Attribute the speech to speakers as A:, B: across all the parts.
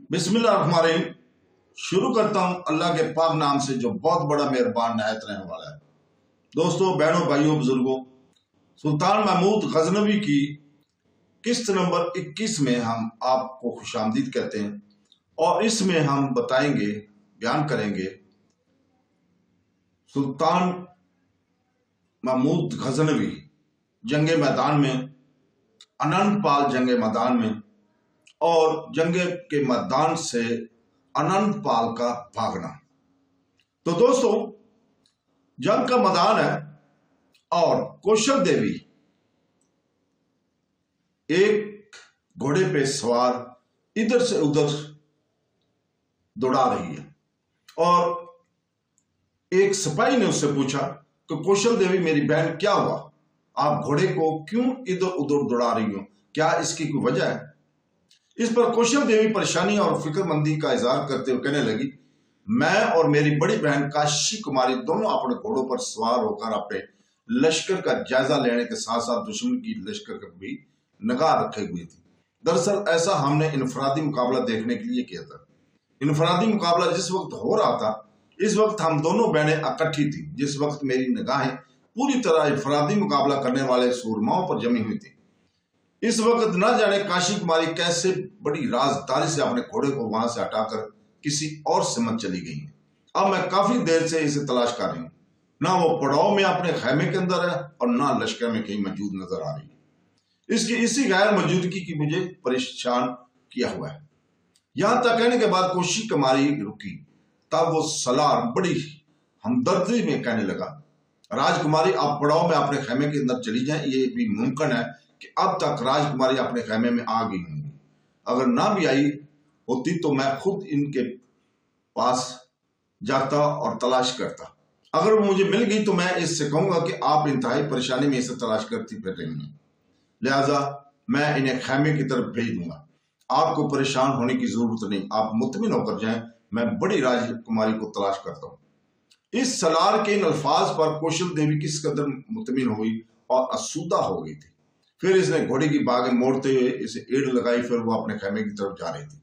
A: बिस्मिल्लाहिर्रहमानिर्रहीम। शुरू करता हूँ अल्लाह के पाक नाम से जो बहुत बड़ा मेहरबान निहायत रहने वाला है। दोस्तों, बहनों, भाइयों, बुजुर्गों, सुल्तान महमूद गजनवी की किस्त नंबर 21 में हम आपको खुशामदीद कहते हैं और इसमें हम बताएंगे, बयान करेंगे सुल्तान महमूद गजनवी जंगे मैदान में, अनंतपाल जंगे मैदान में और जंगे के मैदान से अनंतपाल का भागना। तो दोस्तों, जंग का मैदान है और कौशल देवी एक घोड़े पे सवार इधर से उधर दौड़ा रही है और एक सिपाही ने उससे पूछा कि कौशल देवी मेरी बहन, क्या हुआ? आप घोड़े को क्यों इधर उधर दौड़ा रही हो? क्या इसकी कोई वजह है? इस पर कौशल देवी परेशानी और फिक्रमंदी का इजहार करते हुए कहने लगी, मैं और मेरी बड़ी बहन काशी कुमारी दोनों अपने घोड़ों पर सवार होकर अपने लश्कर का जायजा लेने के साथ साथ दुश्मन की लश्कर पर भी निगाह रखे हुई थी। दरअसल ऐसा हमने इनफरादी मुकाबला देखने के लिए किया था। इनफरादी मुकाबला जिस वक्त हो रहा था, इस वक्त हम दोनों बहनें इकट्ठी थी। जिस वक्त मेरी निगाहें पूरी तरह इनफरादी मुकाबला करने वाले सूरमाओं पर जमी हुई थी, इस वक्त न जाने काशी कुमारी कैसे बड़ी राजदारी से अपने घोड़े को वहां से हटाकर किसी और सिमत चली गई है। अब मैं काफी देर से इसे तलाश कर रही हूँ। ना वो पड़ाव में अपने खैमे के अंदर है और ना लश्कर में कहीं मौजूद नजर आ रही है। इसकी इसी गैर मौजूदगी की मुझे परेशान किया हुआ है। यहां तक कहने के बाद काशी कुमारी रुकी। तब वो सलार बड़ी हमदर्दी में कहने लगा, राजकुमारी आप पड़ाव में अपने खैमे के अंदर चली जाएं। ये भी मुमकिन है कि अब तक राजकुमारी अपने खैमे में आ गई होंगी। अगर ना भी आई होती तो मैं खुद इनके पास जाता और तलाश करता। अगर वो मुझे मिल गई तो मैं इससे कहूंगा कि आप इंतहाई परेशानी में इसे तलाश करती फिर रही हैं, लिहाजा मैं इन्हें खैमे की तरफ भेज दूंगा। आपको परेशान होने की जरूरत नहीं, आप मुतमिन होकर जाएं। मैं बड़ी राजकुमारी को तलाश करता हूँ। इस सलार के इन अल्फाज पर कौशल देवी किस कदर मुतमिन हुई और आसूदा हो गई थी। फिर इसने घोड़े की बागें मोड़ते हुए इसे एड़ लगाई। फिर वो अपने खैमे की तरफ जा रही थी।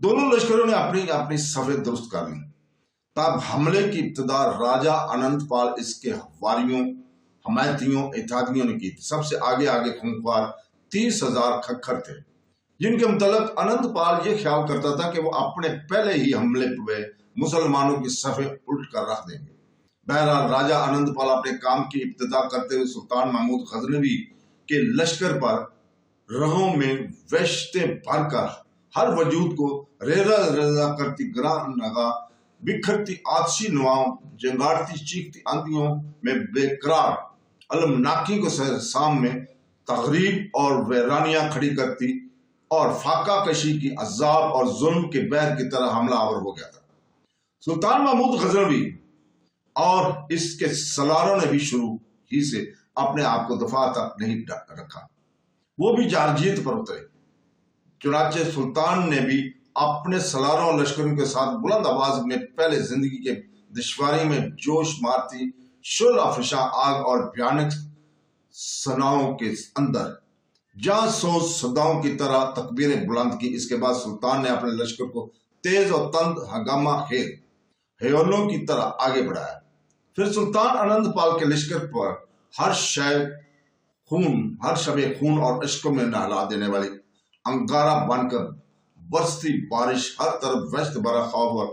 A: दोनों लश्करों ने अपनी अपनी सफेद दुरुस्त कर ली। तब हमले की इब्तिदा राजा अनंतपाल, इसके हवारियों, हमायतियों, इत्यादियों ने की थी। सबसे आगे आगे खूंखार 30,000 खक्खर थे, जिनके मुतल्लिक अनंतपाल ये ख्याल करता था कि वो अपने पहले ही हमले पे मुसलमानों की सफे उल्ट कर रख देंगे। बहरहाल राजा अनंतपाल अपने काम की इब्तिदा करते हुए सुल्तान महमूद गजनवी के लश्कर पर रगों में वहशतें भरकर हर वजूद को रेजा रेजा करती ग्रां नगा, बिखरती आतशी नवाओं, जंगाड़ती चीखती आंधियों में बेकरार अलमनाकी को सामने तगरीब और वैरानियां खड़ी करती और फाका कशी की अजाब और जुल्म के बहर की तरह हमलावर हो गया था। सुल्तान महमूद गजनवी और इसके सलारों ने भी शुरू ही से अपने आप को दफा तक नहीं रखा। वो भी जारजीत पर उतरे। चुनाचे सुल्तान ने भी अपने सलारों और लश्करों के साथ बुलंद आवाज में पहले जिंदगी के दुश्वारी में जोश मारती शोला फिशा आग और भयानक सनाओं के अंदर जहां सौ सदाओं की तरह तकबीरें बुलंद की। इसके बाद सुल्तान ने अपने लश्कर को तेज और तंद हंगामा खेल हयोलों की तरह आगे बढ़ाया। फिर सुल्तान अनंतपाल के लश्कर पर हर शबे खून और इश्क में नहला देने वाली अंगारा बनकर बरसती बारिश, हर तरफ वहशत भरा खौफ और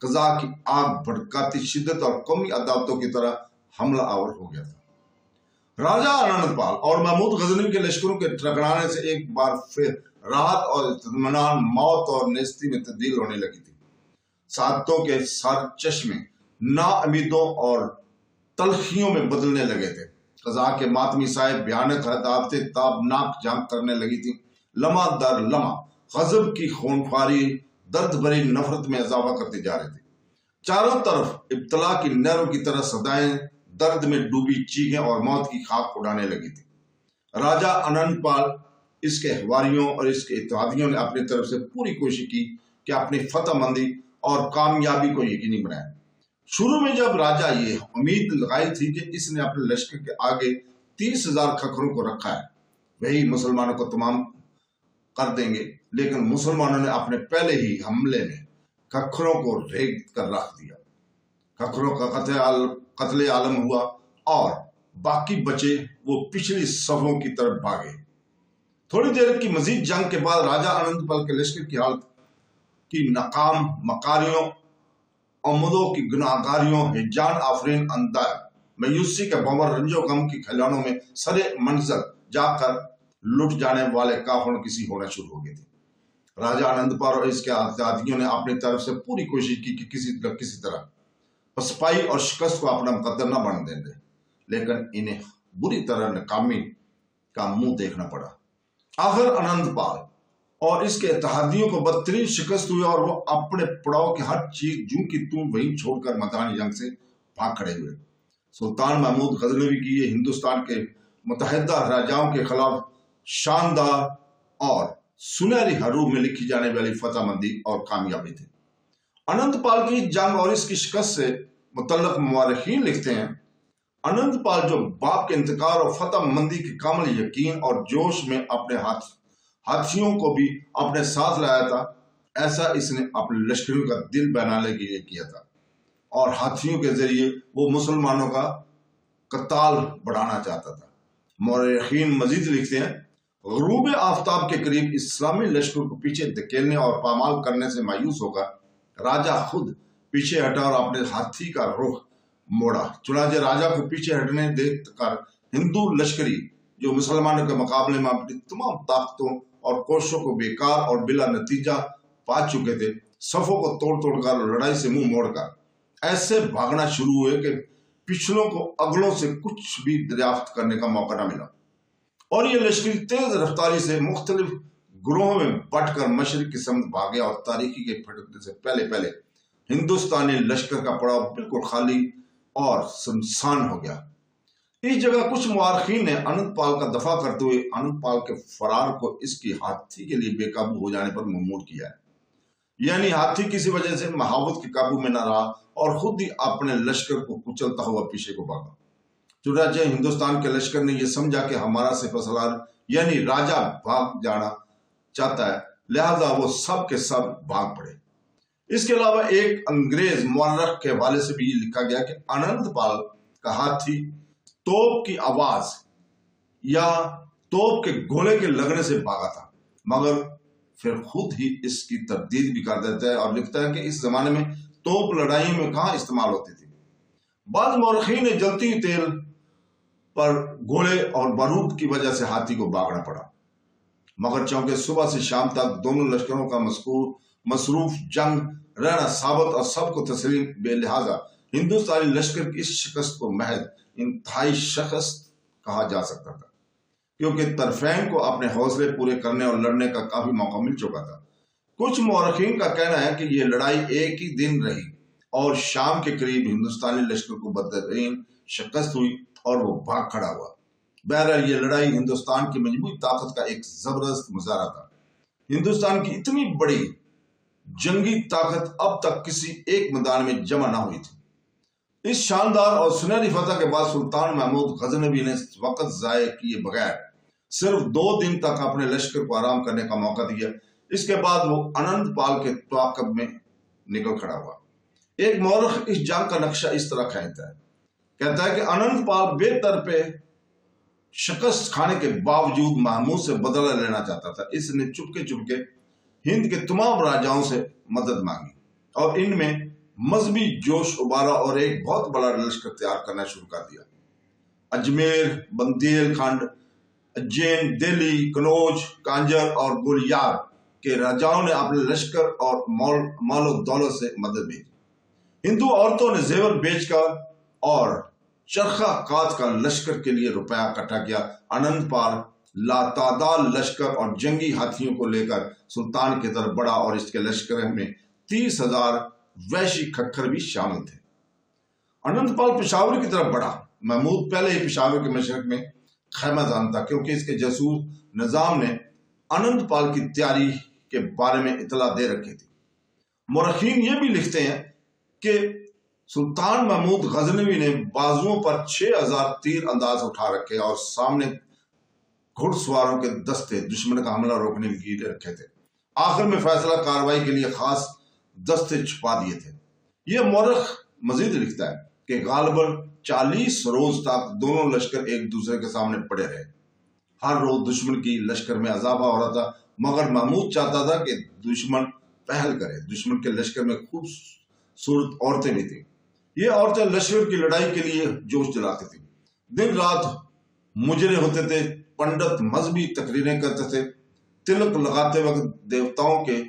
A: कजा की आग भड़काती शिद्दत और कौमी अदावतों की तरह हमला आवर हो गया था। राजा अनंतपाल और महमूद गजनवी के लश्करों के टकराने से एक बार फिर राहत और इत्मीनान मौत और नेस्ती में तब्दील होने लगी थी। सातों के सर चश्मे नाउमीदों और तलखियों में बदलने लगे थे। कजा के मातमी साहिब भयानक अदावतें ताबनाक जंग करने लगी थी। लम्हा दर लम्हा गजब की खूनखारी दर्द भरी नफरत में इजाफा करती जा रही थी। चारों तरफ इब्तला की नहरों की तरह सदाएं दर्द में डूबी चीखें और मौत की खाक उड़ाने लगी थी। राजा अनंतपाल, इसके हवारियों और इसके इत्तेहादियों ने अपनी तरफ से पूरी कोशिश की कि अपनी फतहमंदी और कामयाबी को यकीनी बनाए। शुरू में जब राजा ये उम्मीद लगाई थी कि इसने अपने लश्कर के आगे 30,000 खक्करों को रखा है, वही मुसलमानों को तमाम कर देंगे, लेकिन मुसलमानों ने अपने पहले ही हमले में खच्चरों को रेग कर रख दिया। खच्चरों का कत्ले आलम हुआ और बाकी बचे वो पिछली सफों की तरफ भागे। थोड़ी देर की मजीद जंग के बाद राजा अनंतपाल के लश्कर की हालत की नाकाम मकारियों, अमदों की गुनाहगारियों, हिजान आफरीन अंदाज, मायूसी के बंवर, रंजो गम की खिलौनों में सरे मंजर जाकर लुट जाने वाले काफिर किसी होना शुरू हो गए थे। राजा अनंतपाल और इसके आजादियों ने अपनी तरफ से पूरी कोशिश की कि किसी तरह पसपाई और शिकस्त को अपना मुकद्दर न बन देंगे, लेकिन इन्हें बुरी तरह नाकामी का मुंह देखना पड़ा। आखिर अनंतपाल और इसके इत्तेहादियों को बदतरीन शिकस्त हुई और वो अपने पड़ाव की हर चीज जूं की तूं वहीं छोड़कर मैदान जंग से भाग खड़े हुए। सुल्तान महमूद गजनवी की ये हिंदुस्तान के मुतहदा राजाओं के खिलाफ शानदार और सुनहरी हरूफ में लिखी जाने वाली फतहमंदी और कामयाबी थी। अनंतपाल की जंग और इसकी शिकस्त से मुतल्लक मुअर्रिखीन लिखते हैं, अनंतपाल जो बाप के इंतकार और फतहमंदी के कामिल यकीन और जोश में अपने हाथियों को भी अपने साथ लाया था, ऐसा इसने अपने लश्करियों का दिल बनाने के लिए किया था और हाथियों के जरिए वो मुसलमानों का कताल बढ़ाना चाहता था। मुअर्रिखीन मजीद लिखते हैं, ग़ुरूब आफ्ताब के करीब इस्लामी लश्कर को पीछे धकेलने और पामाल करने से मायूस होकर राजा खुद पीछे हटा और अपने हाथी का रुख मोड़ा। चुनांचे राजा को पीछे हटने देखकर हिंदू लश्करी जो मुसलमानों के मुकाबले में अपनी तमाम ताकतों और कोशिशों को बेकार और बिला नतीजा पा चुके थे, सफों को तोड़ तोड़कर लड़ाई से मुंह मोड़कर ऐसे भागना शुरू हुए कि पिछलों को अगलों से कुछ भी दरियाफ्त करने का मौका न मिला और ये लश्करी तेज रफ्तारी से मुख्तलिफ ग्रोहों में बंटकर मशरिक की समत भागे और तारीखी के फटने से पहले हिंदुस्तानी लश्कर का पड़ाव बिल्कुल खाली और सुनसान हो गया। इस जगह कुछ मुआरखीन ने अनंतपाल का दफा करते हुए अनंतपाल के फरार को इसकी हाथी के लिए बेकाबू हो जाने पर ममूर किया है, यानी हाथी किसी वजह से महावत के काबू में न रहा और खुद ही अपने लश्कर को कुचलता हुआ पीछे को भागा। चुनांचे हिंदुस्तान के लश्कर ने यह समझा कि हमारा सिपहसालार यानी राजा भाग जाना चाहता है, लिहाजा वो सब के सब भाग पड़े। इसके अलावा एक अंग्रेज मुअर्रिख के हवाले से भी लिखा गया कि अनंतपाल का हाथी तोप की आवाज या तोप के गोले के लगने से भागा था, मगर फिर खुद ही इसकी तरदीद भी कर देता है और लिखता है कि इस जमाने में तोप लड़ाई में कहां इस्तेमाल होती थी। बाद मुअर्रिखीन ने जलती हुई तेल पर गोले और बारूद की वजह से हाथी को भागना पड़ा, मगर चूंकि सुबह से शाम तक दोनों लश्करों का मसरूफ जंग रहना साबित और सबको तस्लीम बेलिहाजा हिंदुस्तानी लश्कर की इस शिकस्त को महज इंतहाई शिकस्त कहा जा सकता था, क्योंकि तरफैन को अपने हौसले पूरे करने और लड़ने का काफी मौका मिल चुका था। कुछ मुअर्रिखीन का कहना है कि यह लड़ाई एक ही दिन रही और शाम के करीब हिंदुस्तानी लश्कर को बदतरीन शिकस्त हुई और वो भाग खड़ा हुआ। बहरहाल ये लड़ाई हिंदुस्तान की मजबूत ताकत का एक जबरदस्त मुजाहरा था। हिंदुस्तान की इतनी बड़ी जंगी ताकत अब तक किसी एक मैदान में जमा न हुई थी। इस शानदार और सुनहरी फतह के बाद सुल्तान महमूद गजनवी ने वक्त जाये किए बगैर सिर्फ 2 दिन तक अपने लश्कर को आराम करने का मौका दिया। इसके बाद वो अनंतपाल के ताकब में निकल खड़ा हुआ। एक मौरख इस जंग का नक्शा इस तरह खींचता है, कहता है कि अनंतपाल बेतरफे शिकस्त खाने के बावजूद महमूद से बदला लेना चाहता था। इसने चुपके चुपके हिंद के तमाम राजाओं से मदद मांगी और इनमें मजहबी जोश उबारा और एक बहुत बड़ा लश्कर तैयार करना शुरू कर दिया। अजमेर, बंदेलखंड, उज्जैन, दिल्ली, कनौज, कांजर और गोलियार के राजाओं ने अपने लश्कर और मालो दौलत से मदद भेजी। हिंदू औरतों ने जेवर बेचकर और चरखा कात का लश्कर के लिए रुपया इकट्ठा किया। अनंतपाल लातादाद लश्कर और जंगी हाथियों को लेकर सुल्तान की तरफ बढ़ा और इसके लश्कर में 30,000 वैशी खक्खर भी शामिल थे। अनंतपाल पेशावर की तरफ बढ़ा। महमूद पहले ही पेशावर के मशरक में खैमा जानता, क्योंकि इसके जासूस निजाम ने अनंतपाल की तैयारी के बारे में इतला दे रखी थी। मुअर्रिखीन ये भी लिखते हैं कि सुल्तान महमूद गजनवी ने बाजुओं पर 6,000 तीर अंदाज उठा रखे और सामने घुड़सवारों के दस्ते दुश्मन का हमला रोकने के लिए रखे थे آخر میں فیصلہ کاروائی کے لیے خاص دستے چھپا دیے تھے۔ یہ مورخ مزید لکھتا ہے کہ غالباً 40 روز تک دونوں لشکر ایک دوسرے کے سامنے پڑے رہے۔ ہر روز دشمن کی لشکر میں اضافہ ہو رہا تھا، مگر محمود چاہتا تھا کہ دشمن پہل کرے۔ دشمن کے لشکر میں خوبصورت عورتیں بھی تھیں۔ یہ عورتیں لشکر کی لڑائی کے لیے جوش دلاتی تھیں۔ دن رات مجرے ہوتے تھے، پنڈت مذہبی تقریریں کرتے تھے، تلک لگاتے وقت دیوتاؤں کے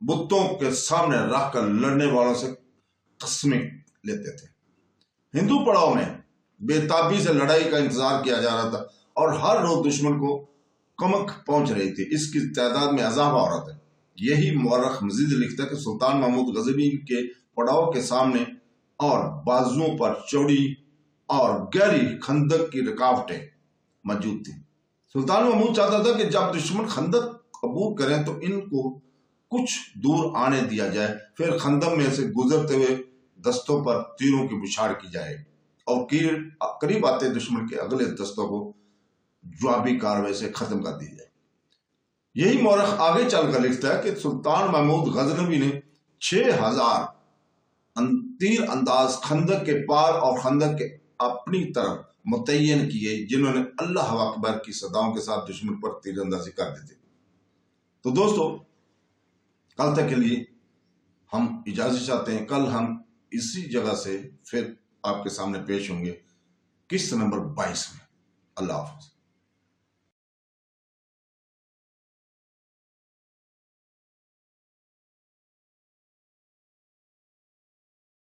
A: بتوں کے سامنے رکھ کر لڑنے والوں سے قسمیں لیتے تھے۔ ہندو پڑاؤ میں بے تابی سے لڑائی کا انتظار کیا جا رہا تھا اور ہر روز دشمن کو کمک پہنچ رہی تھی، اس کی تعداد میں اضافہ ہو رہا تھا۔ یہی مورخ مزید لکھتا ہے کہ سلطان محمود غزنوی کے پڑاؤ کے سامنے اور بازوؤں پر چوڑی اور گہری خندق کی رکاوٹیں موجود تھیں۔ سلطان محمود چاہتا تھا کہ جب دشمن خندق عبور کریں تو ان کو کچھ دور آنے دیا جائے، پھر خندق میں سے گزرتے ہوئے دستوں پر تیروں کی بچھاڑ کی جائے اور قریب آتے دشمن کے اگلے دستوں کو جوابی کارروائی سے ختم کر دی جائے۔ یہی مورخ آگے چل کر لکھتا ہے کہ سلطان محمود غزنوی نے 6000 تیر انداز خندق کے پار اور خندق کے اپنی طرف متعین کیے، جنہوں نے اللہ اکبر کی صداؤں کے ساتھ دشمن پر تیر اندازی کر دی تھی۔ تو دوستو، کل تک کے لیے ہم اجازت چاہتے ہیں۔ کل ہم اسی جگہ سے پھر آپ کے سامنے پیش ہوں گے قسط نمبر 22 میں۔ اللہ حافظ۔